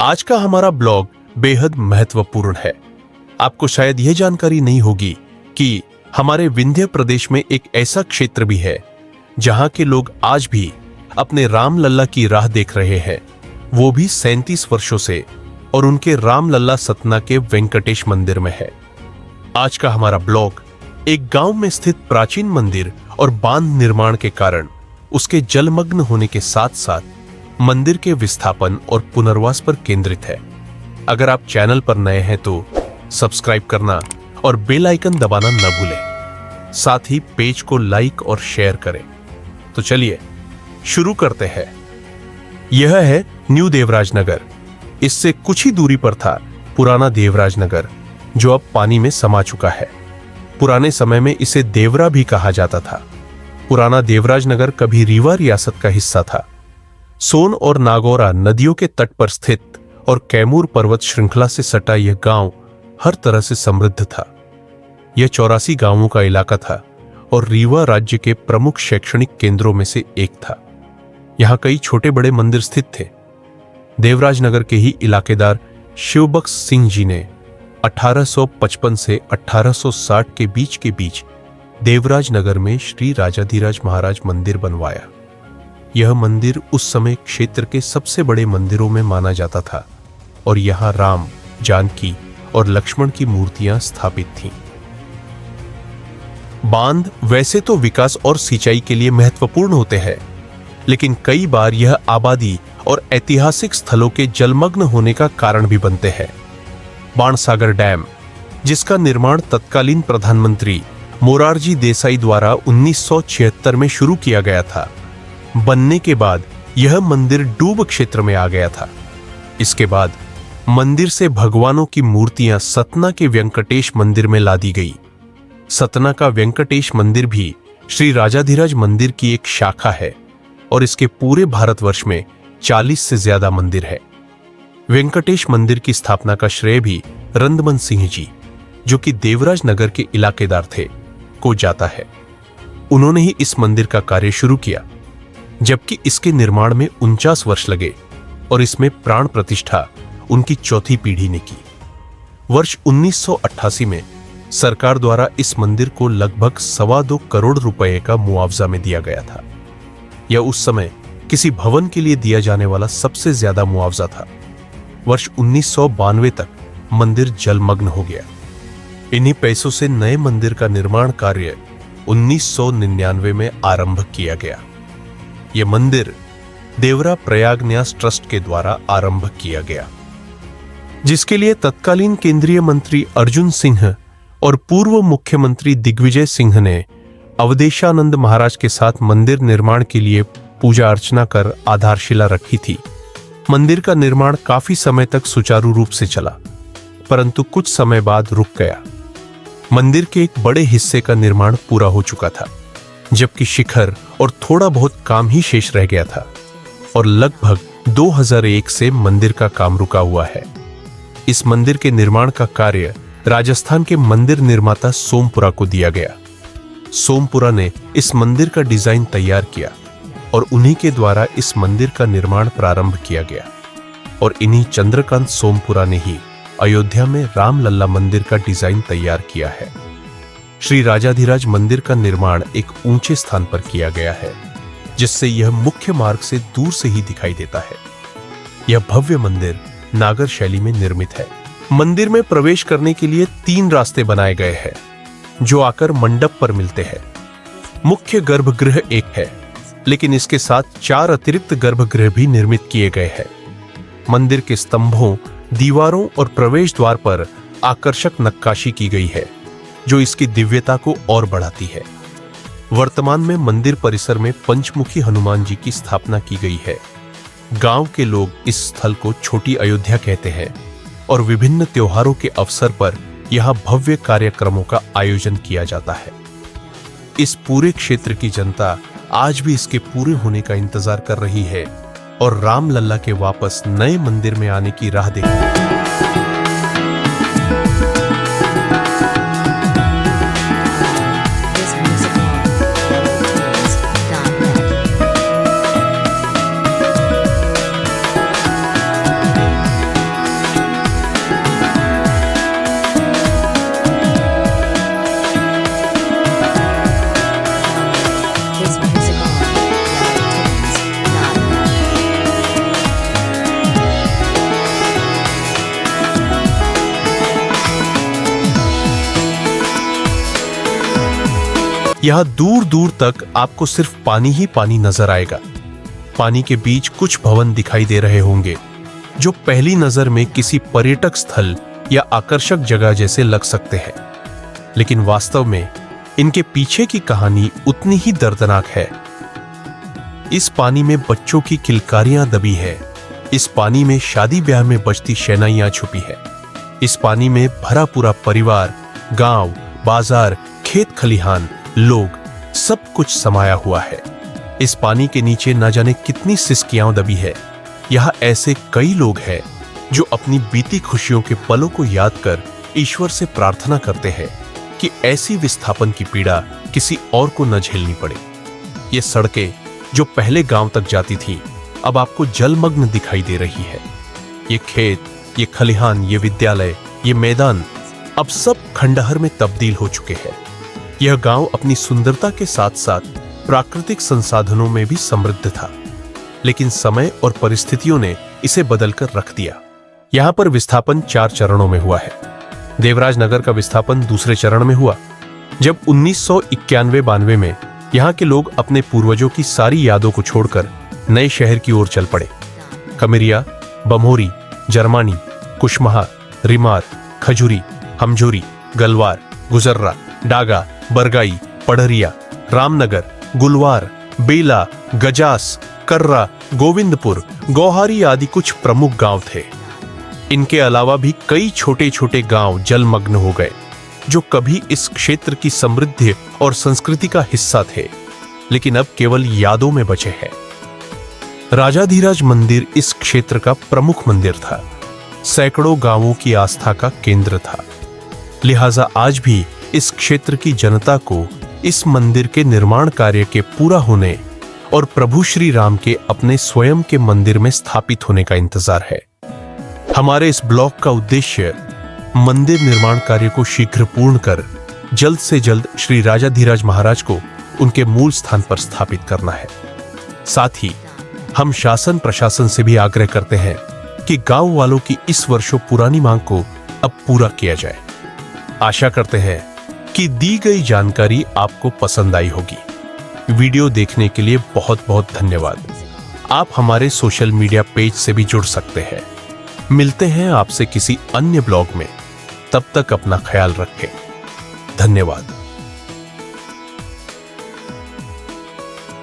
आज का हमारा ब्लॉग बेहद महत्वपूर्ण है। आपको शायद यह जानकारी नहीं होगी कि हमारे विंध्य प्रदेश में एक ऐसा क्षेत्र भी है जहां के लोग आज भी अपने राम लल्ला की राह देख रहे हैं, वो भी 37 वर्षों से, और उनके राम लल्ला सतना के वेंकटेश मंदिर में है। आज का हमारा ब्लॉग एक गांव में स्थित प्राचीन मंदिर और बांध निर्माण के कारण उसके जलमग्न होने के साथ साथ मंदिर के विस्थापन और पुनर्वास पर केंद्रित है। अगर आप चैनल पर नए हैं तो सब्सक्राइब करना और बेल आइकन दबाना न भूलें। साथ ही पेज को लाइक और शेयर करें। तो चलिए शुरू करते हैं। यह है न्यू देवराज नगर। इससे कुछ ही दूरी पर था पुराना देवराज नगर, जो अब पानी में समा चुका है। पुराने समय में इसे देवरा भी कहा जाता था। पुराना देवराज नगर कभी रीवा रियासत का हिस्सा था। सोन और नागौरा नदियों के तट पर स्थित और कैमूर पर्वत श्रृंखला से सटा यह गांव हर तरह से समृद्ध था। यह 84 गांवों का इलाका था और रीवा राज्य के प्रमुख शैक्षणिक केंद्रों में से एक था। यहां कई छोटे बड़े मंदिर स्थित थे। देवराज नगर के ही इलाकेदार शिवबख्श सिंह जी ने 1855 से 1860 के बीच देवराज नगर में श्री राजाधिराज महाराज मंदिर बनवाया। यह मंदिर उस समय क्षेत्र के सबसे बड़े मंदिरों में माना जाता था और यहां राम, जानकी और लक्ष्मण की मूर्तियां स्थापित थीं। बांध वैसे तो विकास और सिंचाई के लिए महत्वपूर्ण होते हैं, लेकिन कई बार यह आबादी और ऐतिहासिक स्थलों के जलमग्न होने का कारण भी बनते हैं। बाणसागर डैम, जिसका निर्माण तत्कालीन प्रधानमंत्री मोरारजी देसाई द्वारा 1976 में शुरू किया गया था, बनने के बाद यह मंदिर डूब क्षेत्र में आ गया था। इसके बाद मंदिर से भगवानों की मूर्तियां सतना के वेंकटेश मंदिर में ला दी गई। सतना का वेंकटेश मंदिर भी श्री राजाधिराज मंदिर की एक शाखा है और इसके पूरे भारतवर्ष में 40 से ज्यादा मंदिर है। वेंकटेश मंदिर की स्थापना का श्रेय भी रंदमन सिंह जी, जो कि देवराज नगर के इलाकेदार थे, को जाता है। उन्होंने ही इस मंदिर का कार्य शुरू किया, जबकि इसके निर्माण में 49 वर्ष लगे और इसमें प्राण प्रतिष्ठा उनकी चौथी पीढ़ी ने की। वर्ष 1988 में सरकार द्वारा इस मंदिर को लगभग 2.25 करोड़ रुपए का मुआवजा में दिया गया था। यह उस समय किसी भवन के लिए दिया जाने वाला सबसे ज्यादा मुआवजा था। वर्ष 1992 तक मंदिर जलमग्न हो गया। इन्हीं पैसों से नए मंदिर का निर्माण कार्य 1999 में आरंभ किया गया। यह मंदिर देवरा प्रयाग न्यास ट्रस्ट के द्वारा आरंभ किया गया, जिसके लिए तत्कालीन केंद्रीय मंत्री अर्जुन सिंह और पूर्व मुख्यमंत्री दिग्विजय सिंह ने अवधेशानंद महाराज के साथ मंदिर निर्माण के लिए पूजा अर्चना कर आधारशिला रखी थी। मंदिर का निर्माण काफी समय तक सुचारू रूप से चला, परंतु कुछ समय बाद रुक गया। मंदिर के एक बड़े हिस्से का निर्माण पूरा हो चुका था, जबकि शिखर और थोड़ा बहुत काम ही शेष रह गया था और लगभग 2001 से मंदिर का काम रुका हुआ है। इस मंदिर के निर्माण का कार्य राजस्थान के मंदिर निर्माता सोमपुरा को दिया गया। सोमपुरा ने इस मंदिर का डिजाइन तैयार किया और उन्हीं के द्वारा इस मंदिर का निर्माण प्रारंभ किया गया और इन्हीं चंद्रकांत सोमपुरा ने ही अयोध्या में राम लल्ला मंदिर का डिजाइन तैयार किया है। श्री राजाधिराज मंदिर का निर्माण एक ऊंचे स्थान पर किया गया है, जिससे यह मुख्य मार्ग से दूर से ही दिखाई देता है। यह भव्य मंदिर नागर शैली में निर्मित है। मंदिर में प्रवेश करने के लिए 3 रास्ते बनाए गए हैं, जो आकर मंडप पर मिलते हैं। मुख्य गर्भगृह एक है, लेकिन इसके साथ 4 अतिरिक्त गर्भगृह भी निर्मित किए गए हैं। मंदिर के स्तंभों, दीवारों और प्रवेश द्वार पर आकर्षक नक्काशी की गई है, जो इसकी दिव्यता को और बढ़ाती है। वर्तमान में मंदिर परिसर में पंचमुखी हनुमान जी की स्थापना की गई है। गांव के लोग इस स्थल को छोटी अयोध्या कहते हैं और विभिन्न त्योहारों के अवसर पर यहां भव्य कार्यक्रमों का आयोजन किया जाता है। इस पूरे क्षेत्र की जनता आज भी इसके पूरे होने का इंतजार कर रही है और राम लल्ला के वापस नए मंदिर में आने की राह देख रही है। यहां दूर दूर तक आपको सिर्फ पानी ही पानी नजर आएगा। पानी के बीच कुछ भवन दिखाई दे रहे होंगे जो पहली नजर में किसी पर्यटक स्थल या आकर्षक जगह जैसे लग सकते हैं, लेकिन वास्तव में इनके पीछे की कहानी उतनी ही दर्दनाक है। इस पानी में बच्चों की किलकारियां दबी है। इस पानी में शादी ब्याह में बजती शहनाइयां छुपी है। इस पानी में भरा पूरा परिवार, गांव, बाजार, खेत खलिहान, लोग, सब कुछ समाया हुआ है। इस पानी के नीचे न जाने कितनी सिसकियां दबी है। यहाँ ऐसे कई लोग हैं जो अपनी बीती खुशियों के पलों को याद कर ईश्वर से प्रार्थना करते हैं कि ऐसी विस्थापन की पीड़ा किसी और को न झेलनी पड़े। ये सड़कें जो पहले गांव तक जाती थी अब आपको जलमग्न दिखाई दे रही है। ये खेत, ये खलिहान, ये विद्यालय, ये मैदान अब सब खंडहर में तब्दील हो चुके हैं। यह गांव अपनी सुंदरता के साथ साथ प्राकृतिक संसाधनों में भी समृद्ध था, लेकिन समय और परिस्थितियों ने इसे बदलकर रख दिया। यहां पर विस्थापन 4 चरणों में हुआ है। देवराज नगर का विस्थापन दूसरे चरण में हुआ, जब 1991-92 में यहां के लोग अपने पूर्वजों की सारी यादों को छोड़कर नए शहर की ओर चल पड़े। कमिरिया, बमोरी, जर्मानी, कुशमहा, रिमार, खजुरी, हमझोरी, गलवार, गुजर्रा, डागा, बरगाई, पढ़रिया, रामनगर, गुलवार, बेला, गजास, कर्रा, गोविंदपुर, गौहारी आदि कुछ प्रमुख गांव थे। इनके अलावा भी कई छोटे छोटे गांव जलमग्न हो गए जो कभी इस क्षेत्र की समृद्धि और संस्कृति का हिस्सा थे, लेकिन अब केवल यादों में बचे हैं। राजाधिराज मंदिर इस क्षेत्र का प्रमुख मंदिर था, सैकड़ों गांवों की आस्था का केंद्र था। लिहाजा आज भी इस क्षेत्र की जनता को इस मंदिर के निर्माण कार्य के पूरा होने और प्रभु श्री राम के अपने स्वयं के मंदिर में स्थापित होने का इंतजार है। हमारे इस ब्लॉग का उद्देश्य मंदिर निर्माण कार्य को शीघ्र पूर्ण कर जल्द से जल्द श्री राजाधिराज महाराज को उनके मूल स्थान पर स्थापित करना है। साथ ही हम शासन प्रशासन से भी आग्रह करते हैं कि गांव वालों की इस वर्षों पुरानी मांग को अब पूरा किया जाए। आशा करते हैं कि दी गई जानकारी आपको पसंद आई होगी। वीडियो देखने के लिए बहुत बहुत धन्यवाद। आप हमारे सोशल मीडिया पेज से भी जुड़ सकते हैं। मिलते हैं आपसे किसी अन्य ब्लॉग में। तब तक अपना ख्याल रखें। धन्यवाद।